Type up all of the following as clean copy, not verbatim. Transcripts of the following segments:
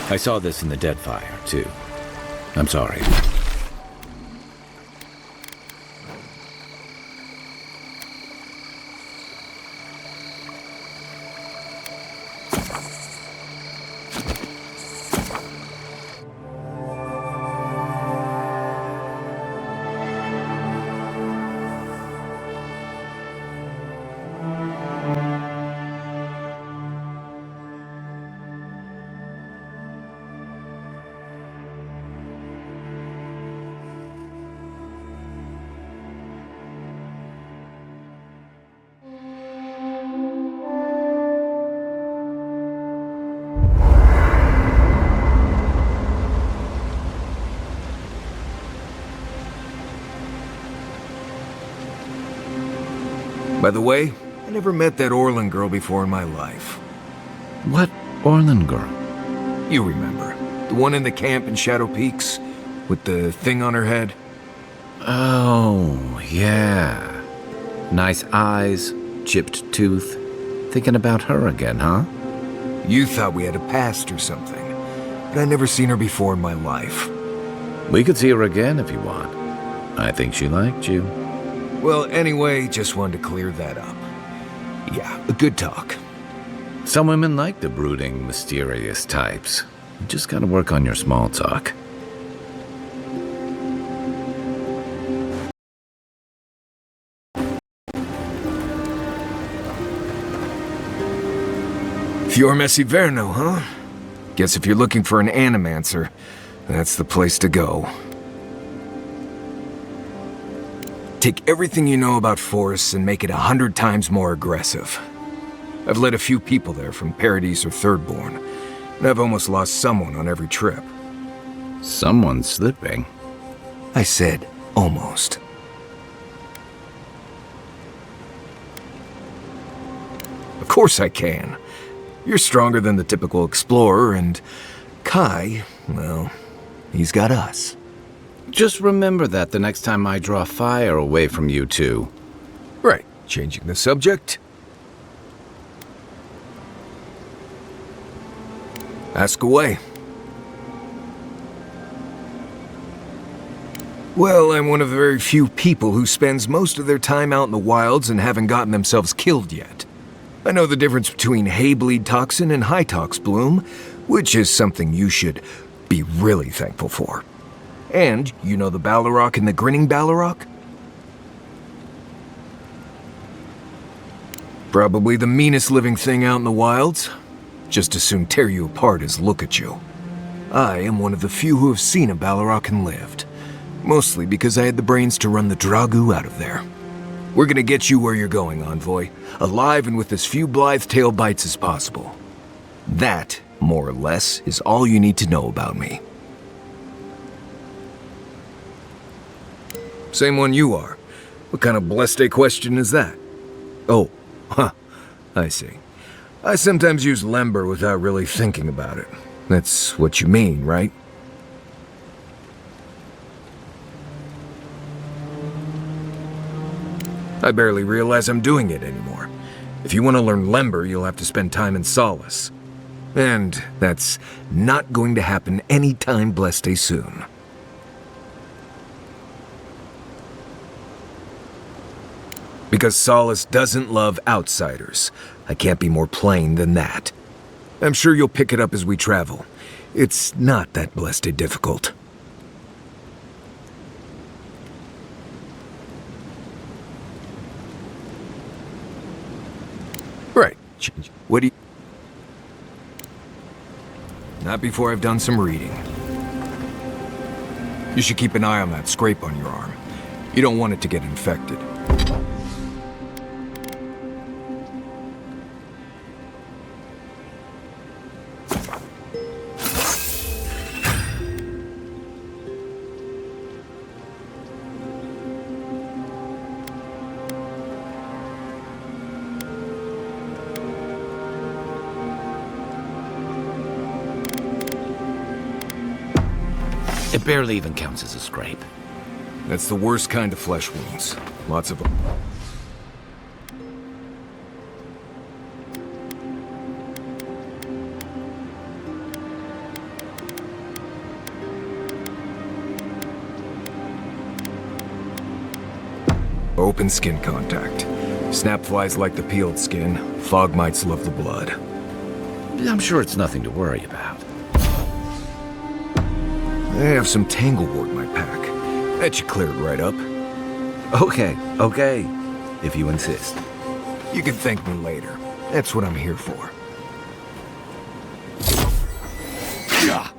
I saw this in the dead fire, too. I'm sorry. By the way, I never met that Orlin girl before in my life. What Orlin girl? You remember. The one in the camp in Shadow Peaks? With the thing on her head? Oh, yeah. Nice eyes, chipped tooth. Thinking about her again, huh? You thought we had a past or something, but I'd never seen her before in my life. We could see her again if you want. I think she liked you. Well, anyway, just wanted to clear that up. Yeah, a good talk. Some women like the brooding, mysterious types. You just gotta work on your small talk. Fior Messiverno, huh? Guess if you're looking for an animancer, that's the place to go. Take everything you know about forests and make it 100 times more aggressive. I've led a few people there from Paradise or Thirdborn, and I've almost lost someone on every trip. Someone's slipping. I said almost. Of course I can. You're stronger than the typical explorer, and Kai, well, he's got us. Just remember that the next time I draw fire away from you two. Right, changing the subject. Ask away. Well, I'm one of the very few people who spends most of their time out in the wilds and haven't gotten themselves killed yet. I know the difference between hay-bleed toxin and high-tox bloom, which is something you should be really thankful for. And you know the Ballarok and the Grinning Ballarok? Probably the meanest living thing out in the wilds. Just as soon tear you apart as look at you. I am one of the few who have seen a Ballarok and lived. Mostly because I had the brains to run the Dragu out of there. We're gonna get you where you're going, Envoy. Alive and with as few blithe-tail bites as possible. That, more or less, is all you need to know about me. Same one you are. What kind of bleste question is that? Oh, huh, I see. I sometimes use lember without really thinking about it. That's what you mean, right? I barely realize I'm doing it anymore. If you want to learn lember, you'll have to spend time in Solace. And that's not going to happen anytime bleste soon. Because Solace doesn't love outsiders. I can't be more plain than that. I'm sure you'll pick it up as we travel. It's not that blessed difficult. Right. What do you... Not before I've done some reading. You should keep an eye on that scrape on your arm. You don't want it to get infected. It barely even counts as a scrape. That's the worst kind of flesh wounds. Lots of them. open skin contact. Snapflies like the peeled skin, fog mites love the blood. I'm sure it's nothing to worry about. I have some tanglewort in my pack. That should clear it right up. Okay, if you insist. You can thank me later. That's what I'm here for. Yeah.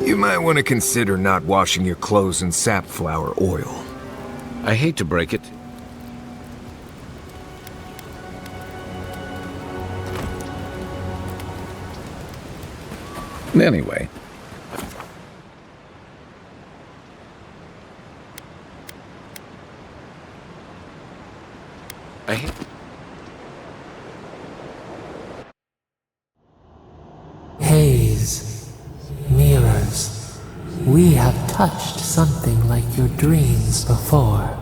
You might want to consider not washing your clothes in sapflower oil. I hate to break it. Anyway. I hate... Haze, mirrors, we have touched something like your dreams before.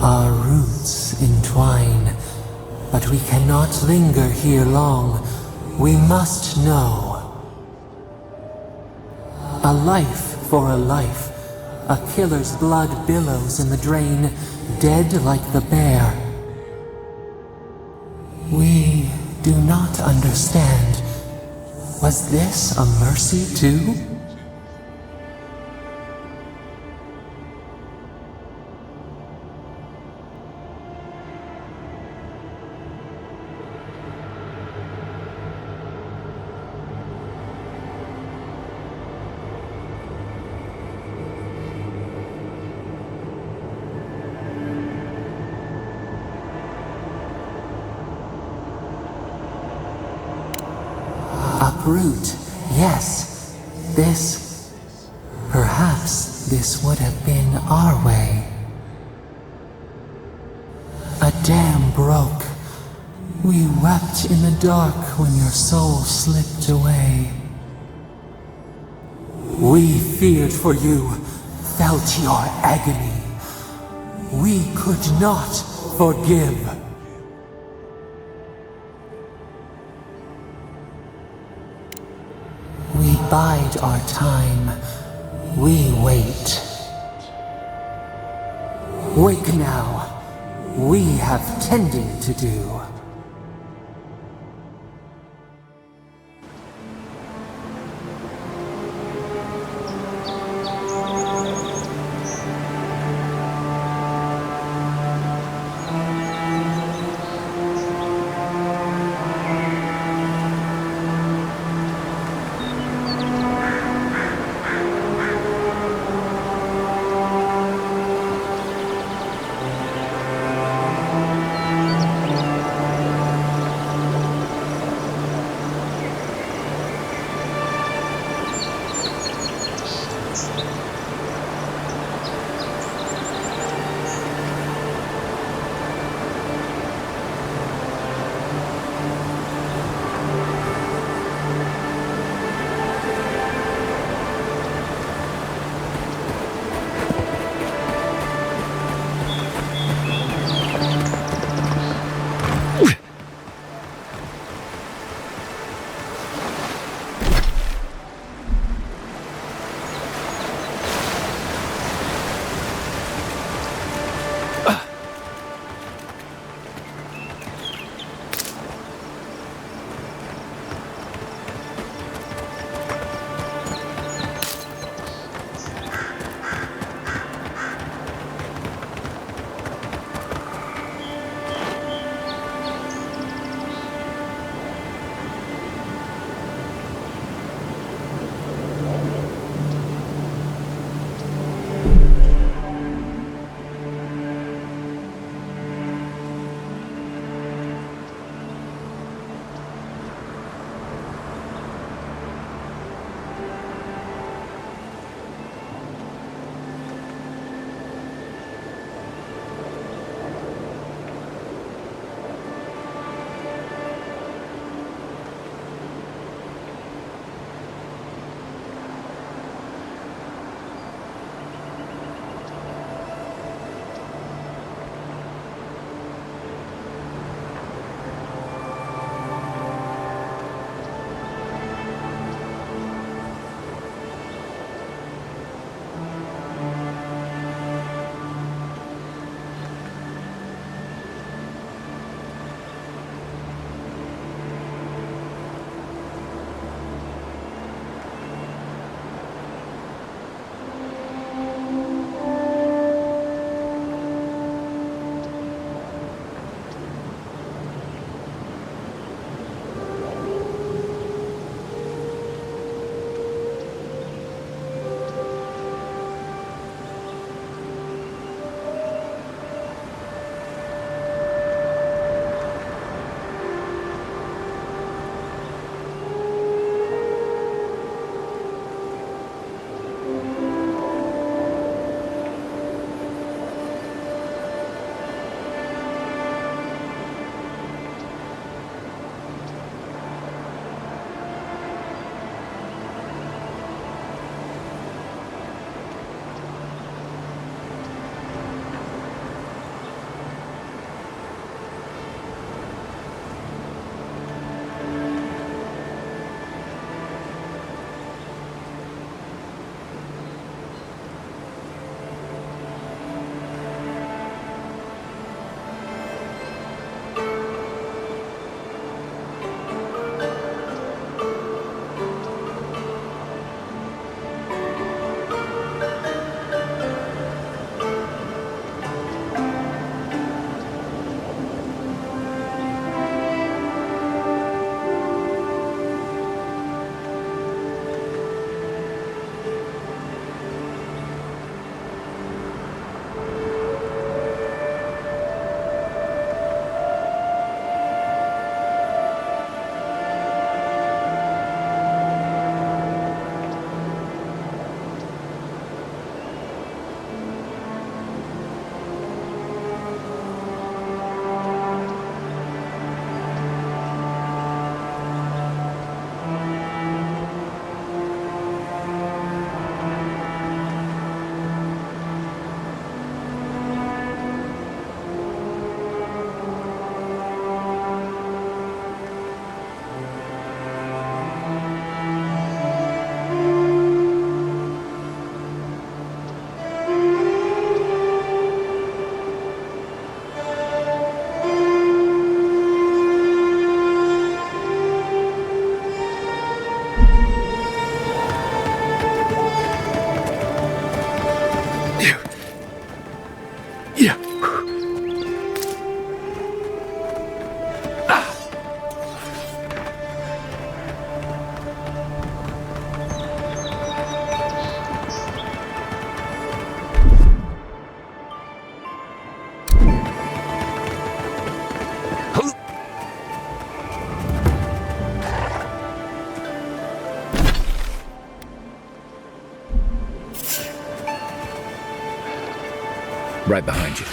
Our roots entwine, but we cannot linger here long. We must know. A life for a life. A killer's blood billows in the drain, dead like the bear. We do not understand. Was this a mercy too? Uproot, yes. Perhaps this would have been our way. A dam broke. We wept in the dark when your soul slipped away. We feared for you, felt your agony. We could not forgive. We bide our time. We wait. Wake now. We have tending to do. Right behind you.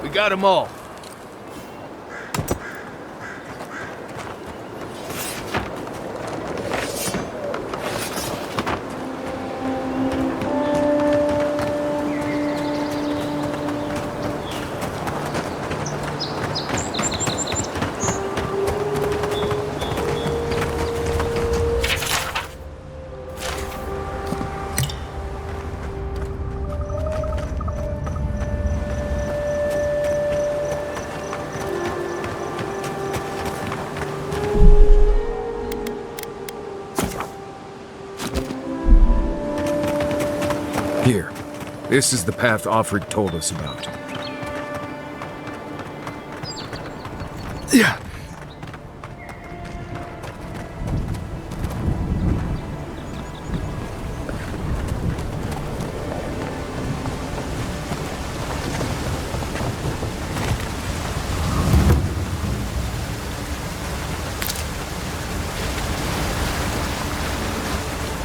We got them all. Here. This is the path Offred told us about. Yeah.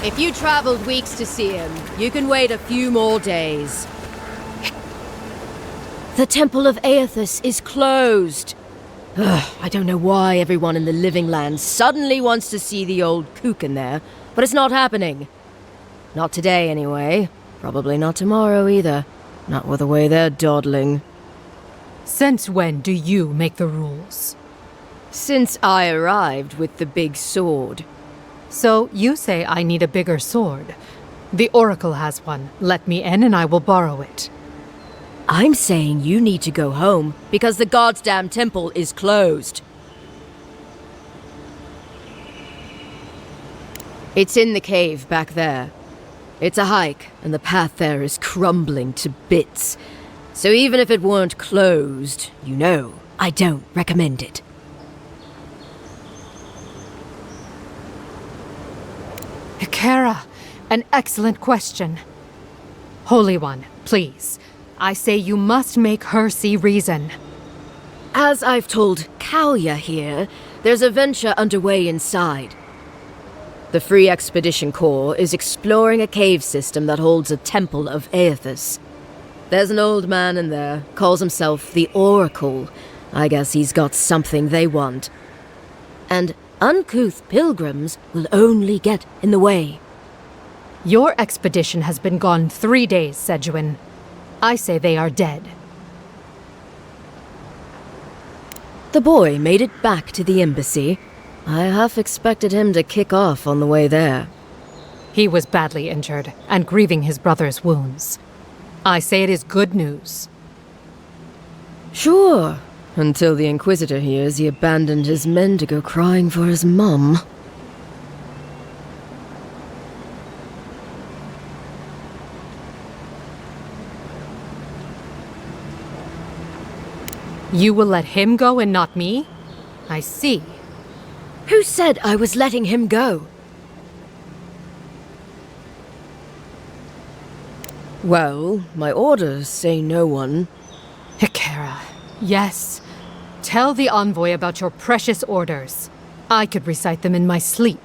If you traveled weeks to see him, you can wait a few more days. The Temple of Aethys is closed. Ugh, I don't know why everyone in the Living Lands suddenly wants to see the old kook in there, but it's not happening. Not today, anyway. Probably not tomorrow, either. Not with the way they're dawdling. Since when do you make the rules? Since I arrived with the big sword. So you say I need a bigger sword. The Oracle has one. Let me in and I will borrow it. I'm saying you need to go home because the goddamn temple is closed. It's in the cave back there. It's a hike, and the path there is crumbling to bits. So even if it weren't closed, you know, I don't recommend it. Hekara, an excellent question. Holy One, please. I say you must make her see reason. As I've told Kalya here, there's a venture underway inside. The Free Expedition Corps is exploring a cave system that holds a temple of Aethys. There's an old man in there, calls himself the Oracle. I guess he's got something they want. And uncouth pilgrims will only get in the way. Your expedition has been gone 3 days, Sejuan. I say they are dead. The boy made it back to the embassy. I half expected him to kick off on the way there. He was badly injured and grieving his brother's wounds. I say it is good news. Sure, until the Inquisitor hears he abandoned his men to go crying for his mum. You will let him go and not me? I see. Who said I was letting him go? Well, my orders say no one. Hekara, yes. Tell the envoy about your precious orders. I could recite them in my sleep.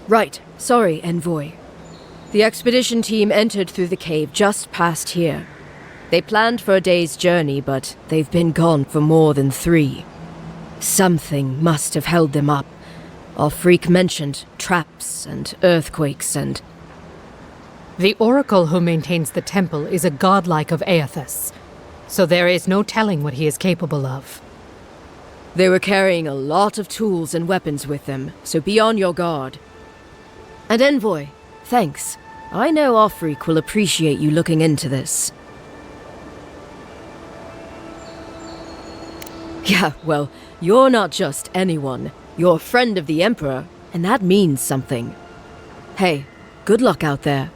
Right. Sorry, envoy. The expedition team entered through the cave just past here. They planned for a day's journey, but they've been gone for more than 3. Something must have held them up. Our freak mentioned traps and earthquakes and... The Oracle who maintains the temple is a godlike of Aethys. so there is no telling what he is capable of. They were carrying a lot of tools and weapons with them, so be on your guard. And Envoy, thanks. I know Offreak will appreciate you looking into this. Yeah, well, you're not just anyone. You're a friend of the Emperor, and that means something. Hey, good luck out there.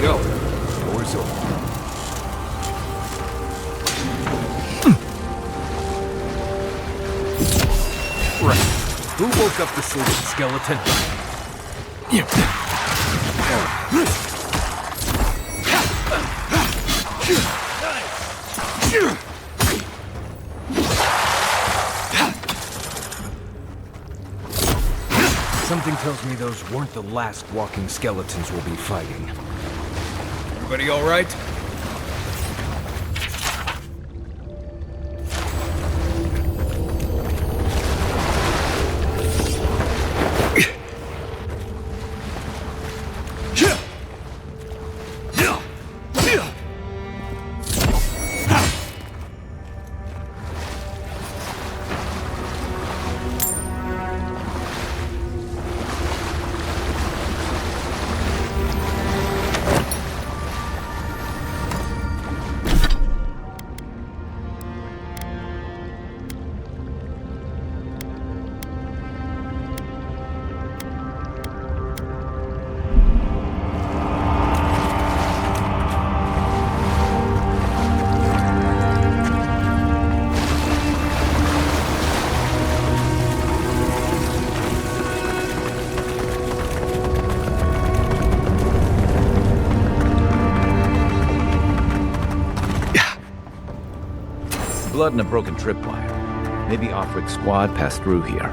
Go. Doors open. Right. Who woke up the sleeping skeleton? Nice. tells me those weren't the last walking skeletons we'll be fighting. Everybody all right? Blood and a broken tripwire. Maybe Offric squad passed through here.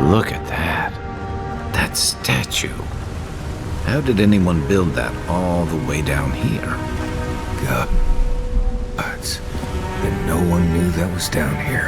Look at that. That statue. How did anyone build that all the way down here? God. Then no one knew that was down here.